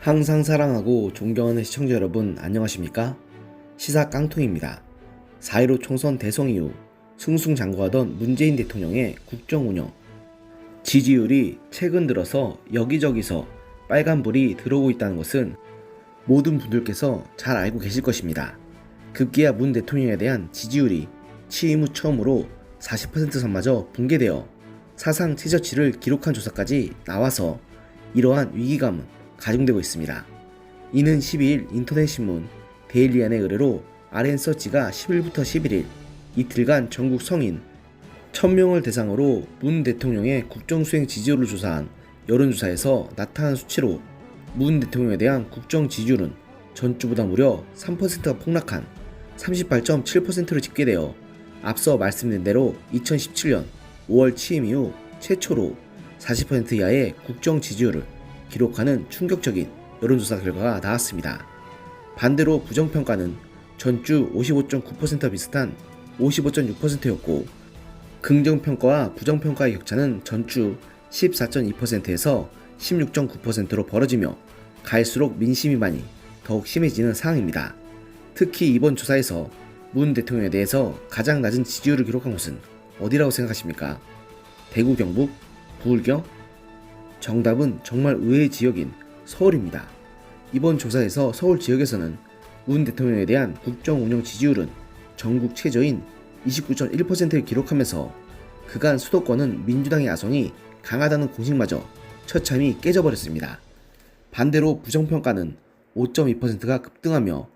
항상 사랑하고 존경하는 시청자 여러분 안녕하십니까? 시사 깡통입니다. 4.15 총선 대선 이후 승승장구하던 문재인 대통령의 국정운영 지지율이 최근 들어서 여기저기서 빨간불이 들어오고 있다는 것은 모든 분들께서 잘 알고 계실 것입니다. 급기야 문 대통령에 대한 지지율이 취임 후 처음으로 40% 선마저 붕괴되어 사상 최저치를 기록한 조사까지 나와서 이러한 위기감은 가중되고 있습니다. 이는 12일 인터넷신문 데일리안의 의뢰로 RN서치가 10일부터 11일 이틀간 전국 성인 1000명을 대상으로 문 대통령의 국정수행 지지율을 조사한 여론조사에서 나타난 수치로 문 대통령에 대한 국정 지지율은 전주보다 무려 3%가 폭락한 38.7%로 집계되어 앞서 말씀드린 대로 2017년 5월 취임 이후 최초로 40% 이하의 국정 지지율을 기록하는 충격적인 여론조사 결과가 나왔습니다. 반대로 부정평가는 전주 55.9%와 비슷한 55.6%였고 긍정평가와 부정평가의 격차는 전주 14.2%에서 16.9%로 벌어지며 갈수록 민심이 많이 더욱 심해지는 상황입니다. 특히 이번 조사에서 문 대통령에 대해서 가장 낮은 지지율을 기록한 곳은 어디라고 생각하십니까? 대구 경북? 부울경? 정답은 정말 의외의 지역인 서울입니다. 이번 조사에서 서울 지역에서는 문 대통령에 대한 국정 운영 지지율은 전국 최저인 29.1%를 기록하면서 그간 수도권은 민주당의 아성이 강하다는 공식마저 처참히 깨져버렸습니다. 반대로 부정평가는 5.2%가 급등하며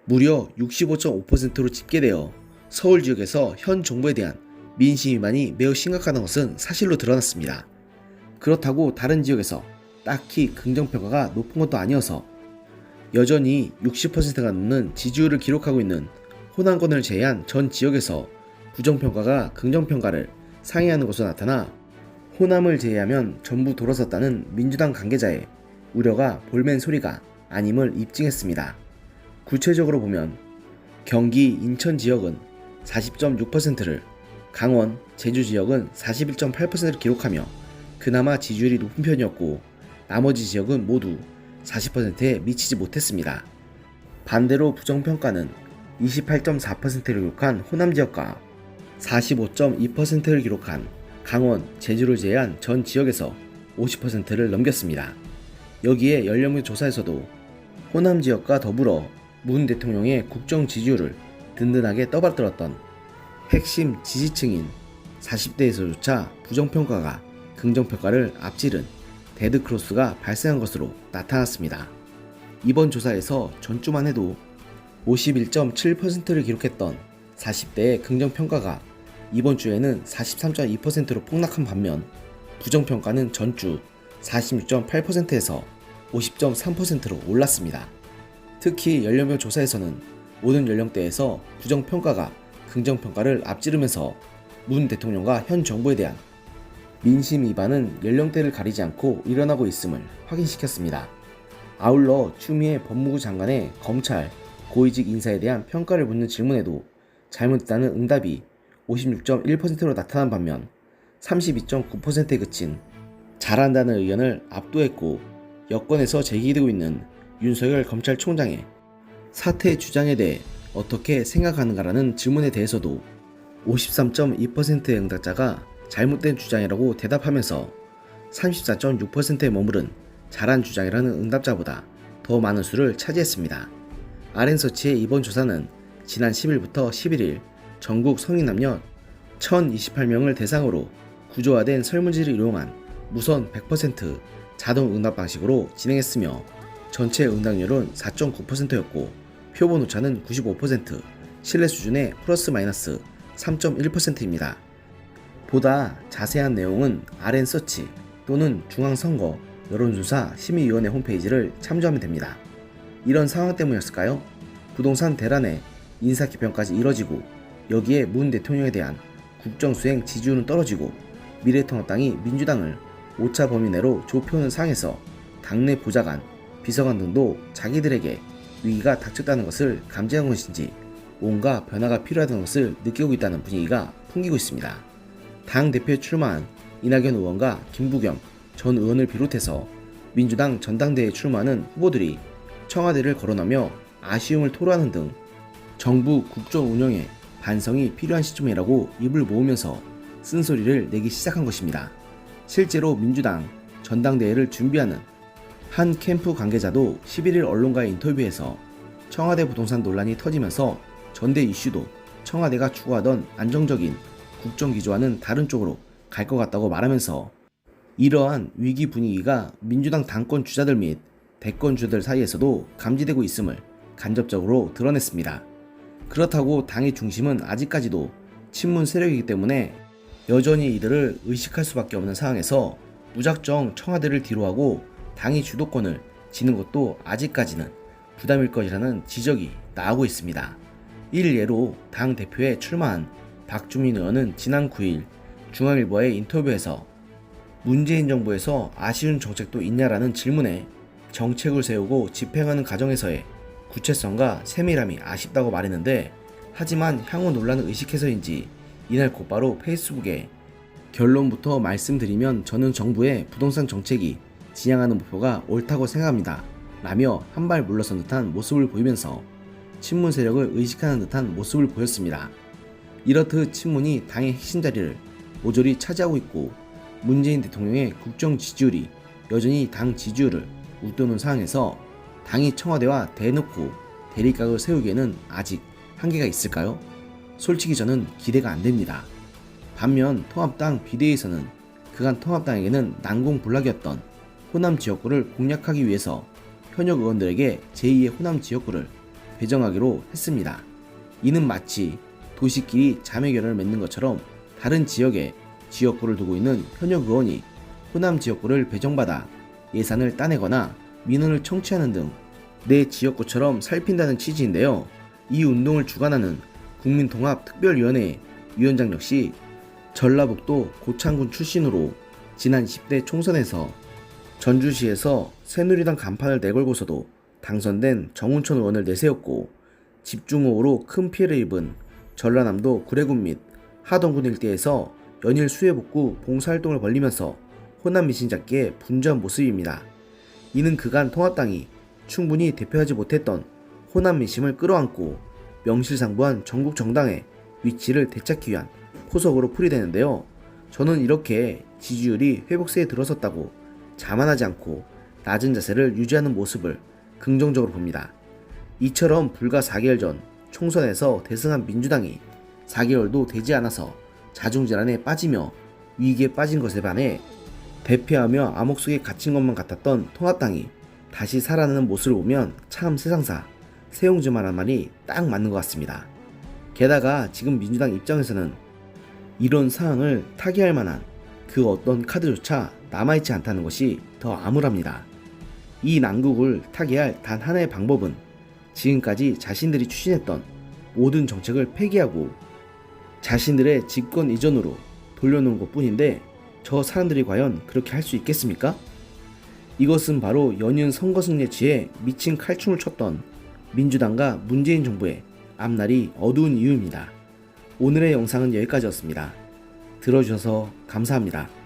무려 65.5%로 집계되어 서울 지역에서 현 정부에 대한 민심이만이 매우 심각하다는 것은 사실로 드러났습니다. 그렇다고 다른 지역에서 딱히 긍정평가가 높은 것도 아니어서 여전히 60%가 넘는 지지율을 기록하고 있는 호남권을 제외한 전 지역에서 부정평가가 긍정평가를 상회하는 것으로 나타나 호남을 제외하면 전부 돌아섰다는 민주당 관계자의 우려가 볼멘 소리가 아님을 입증했습니다. 구체적으로 보면 경기, 인천 지역은 40.6%를, 강원, 제주 지역은 41.8%를 기록하며 그나마 지지율이 높은 편이었고 나머지 지역은 모두 40%에 미치지 못했습니다. 반대로 부정평가는 28.4%를 기록한 호남 지역과 45.2%를 기록한 강원, 제주를 제외한 전 지역에서 50%를 넘겼습니다. 여기에 연령별 조사에서도 호남 지역과 더불어 문 대통령의 국정 지지율을 든든하게 떠받들었던 핵심 지지층인 40대에서조차 부정평가가 긍정평가를 앞지른 데드크로스가 발생한 것으로 나타났습니다. 이번 조사에서 전주만 해도 51.7%를 기록했던 40대의 긍정평가가 이번 주에는 43.2%로 폭락한 반면 부정평가는 전주 46.8%에서 50.3%로 올랐습니다. 특히 연령별 조사에서는 모든 연령대에서 부정평가가 긍정평가를 앞지르면서 문 대통령과 현 정부에 대한 민심 위반은 연령대를 가리지 않고 일어나고 있음을 확인시켰습니다. 아울러 추미애 법무부 장관의 검찰, 고위직 인사에 대한 평가를 묻는 질문에도 잘못됐다는 응답이 56.1%로 나타난 반면 32.9%에 그친 잘한다는 의견을 압도했고 여권에서 제기되고 있는 윤석열 검찰총장의 사퇴 주장에 대해 어떻게 생각하는가라는 질문에 대해서도 53.2%의 응답자가 잘못된 주장이라고 대답하면서 34.6%에 머무른 잘한 주장이라는 응답자보다 더 많은 수를 차지했습니다. RN서치의 이번 조사는 지난 10일부터 11일 전국 성인 남녀 1028명을 대상으로 구조화된 설문지를 이용한 무선 100% 자동 응답 방식으로 진행했으며 전체 응답률은 4.9%였고 표본 오차는 95%, 신뢰 수준의 플러스 마이너스 3.1%입니다. 보다 자세한 내용은 RN서치 또는 중앙선거 여론조사 심의위원회 홈페이지를 참조하면 됩니다. 이런 상황 때문이었을까요? 부동산 대란에 인사개편까지 이뤄지고 여기에 문 대통령에 대한 국정수행 지지율은 떨어지고 미래통합당이 민주당을 오차 범위 내로 좁혀오는 상황에서 당내 보좌관, 비서관 등도 자기들에게 위기가 닥쳤다는 것을 감지한 것인지 뭔가 변화가 필요하다는 것을 느끼고 있다는 분위기가 풍기고 있습니다. 당대표에 출마한 이낙연 의원과 김부겸 전 의원을 비롯해서 민주당 전당대회에 출마하는 후보들이 청와대를 거론하며 아쉬움을 토로하는 등 정부 국정 운영에 반성이 필요한 시점이라고 입을 모으면서 쓴소리를 내기 시작한 것입니다. 실제로 민주당 전당대회를 준비하는 한 캠프 관계자도 11일 언론과의 인터뷰에서 청와대 부동산 논란이 터지면서 전대 이슈도 청와대가 추구하던 안정적인 국정기조와는 다른 쪽으로 갈 것 같다고 말하면서 이러한 위기 분위기가 민주당 당권 주자들 및 대권 주자들 사이에서도 감지되고 있음을 간접적으로 드러냈습니다. 그렇다고 당의 중심은 아직까지도 친문 세력이기 때문에 여전히 이들을 의식할 수밖에 없는 상황에서 무작정 청와대를 뒤로하고 당이 주도권을 지는 것도 아직까지는 부담일 것이라는 지적이 나오고 있습니다. 일례로 당 대표에 출마한 박주민 의원은 지난 9일 중앙일보의 인터뷰에서 문재인 정부에서 아쉬운 정책도 있냐라는 질문에 정책을 세우고 집행하는 과정에서의 구체성과 세밀함이 아쉽다고 말했는데, 하지만 향후 논란을 의식해서인지 이날 곧바로 페이스북에 결론부터 말씀드리면 저는 정부의 부동산 정책이 지향하는 목표가 옳다고 생각합니다 라며 한 발 물러선 듯한 모습을 보이면서 친문 세력을 의식하는 듯한 모습을 보였습니다. 이렇듯 친문이 당의 핵심 자리를 모조리 차지하고 있고 문재인 대통령의 국정 지지율이 여전히 당 지지율을 웃도는 상황에서 당이 청와대와 대놓고 대립각을 세우기에는 아직 한계가 있을까요? 솔직히 저는 기대가 안 됩니다. 반면 통합당 비대위에서는 그간 통합당에게는 난공불락이었던 호남 지역구를 공략하기 위해서 현역 의원들에게 제2의 호남 지역구를 배정하기로 했습니다. 이는 마치 도시끼리 자매결연을 맺는 것처럼 다른 지역에 지역구를 두고 있는 현역 의원이 호남 지역구를 배정받아 예산을 따내거나 민원을 청취하는 등 내 지역구처럼 살핀다는 취지인데요. 이 운동을 주관하는 국민통합특별위원회 위원장 역시 전라북도 고창군 출신으로 지난 20대 총선에서 전주시에서 새누리당 간판을 내걸고서도 당선된 정운천 의원을 내세웠고, 집중호우로 큰 피해를 입은 전라남도 구례군 및 하동군 일대에서 연일 수해복구 봉사활동을 벌리면서 호남 미신 잡기에 분주한 모습입니다. 이는 그간 통합당이 충분히 대표하지 못했던 호남 민심을 끌어안고 명실상부한 전국 정당의 위치를 되찾기 위한 포석으로 풀이되는데요. 저는 이렇게 지지율이 회복세에 들어섰다고 자만하지 않고 낮은 자세를 유지하는 모습을 긍정적으로 봅니다. 이처럼 불과 4개월 전 총선에서 대승한 민주당이 4개월도 되지 않아서 자중질환에 빠지며 위기에 빠진 것에 반해 대피하며 암흑 속에 갇힌 것만 같았던 통합당이 다시 살아나는 모습을 보면 참 세상사 세용지만한 말이 딱 맞는 것 같습니다. 게다가 지금 민주당 입장에서는 이런 상황을 타개할 만한 그 어떤 카드조차 남아있지 않다는 것이 더 암울합니다. 이 난국을 타개할 단 하나의 방법은 지금까지 자신들이 추진했던 모든 정책을 폐기하고 자신들의 집권 이전으로 돌려놓은 것 뿐인데, 저 사람들이 과연 그렇게 할 수 있겠습니까? 이것은 바로 연이은 선거 승리에 취해 미친 칼춤을 췄던 민주당과 문재인 정부의 앞날이 어두운 이유입니다. 오늘의 영상은 여기까지였습니다. 들어주셔서 감사합니다.